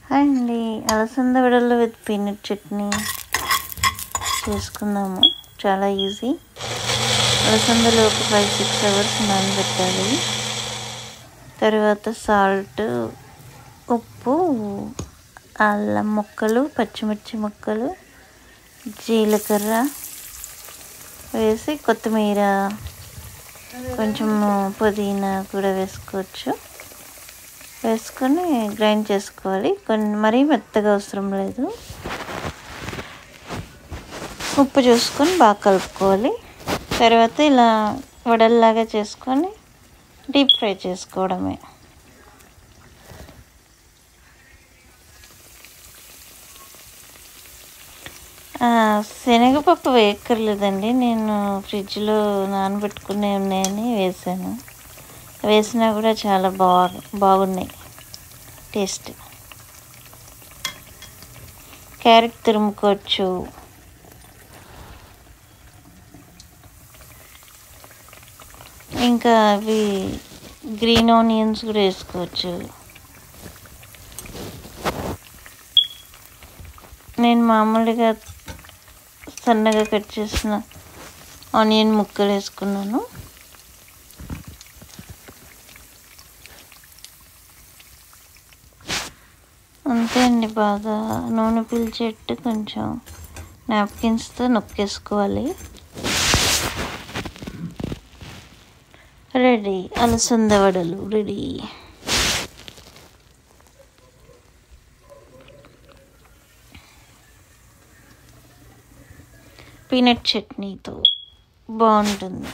Hi అండి, అలసంద వడలు విత్ పీనట్ చట్నీ చేసుకుందాము. చాలా ఈజీ. అలసందలు ఒక 5-6 అవర్స్ నానబెట్టాలి. తర్వాత సాల్ట్, ఉప్పు, అల్లం ముక్కలు, పచ్చిమిర్చి ముక్కలు, జీలకర్ర వేసి కొత్తిమీర, కొంచెం పుదీనా కూడా వేసుకోవచ్చు. వేసుకొని గ్రైండ్ చేసుకోవాలి. మరీ మెత్తగా అవసరం లేదు. ఉప్పు చూసుకొని బాగా కలుపుకోవాలి. తర్వాత ఇలా వడల్లాగా చేసుకొని డీప్ ఫ్రై చేసుకోవడమే. శనగపప్పు వేయక్కర్లేదండి. నేను ఫ్రిడ్జ్లో నానబెట్టుకునే ఉన్నాయని వేసాను. వేసినా కూడా చాలా బాగున్నాయి టేస్ట్. క్యారెట్ తురుముకోవచ్చు. ఇంకా అవి గ్రీన్ ఆనియన్స్ కూడా వేసుకోవచ్చు. నేను మామూలుగా సన్నగా కట్ చేసిన ఆనియన్ ముక్కలు వేసుకున్నాను. అంతే అండి. బాగా నూనె పీల్చేట్టు కొంచెం నాప్కిన్స్తో నొక్కేసుకోవాలి. రెడీ, అలసంద వడలు రెడీ. పీనట్ చట్నీతో బాగుంటుంది.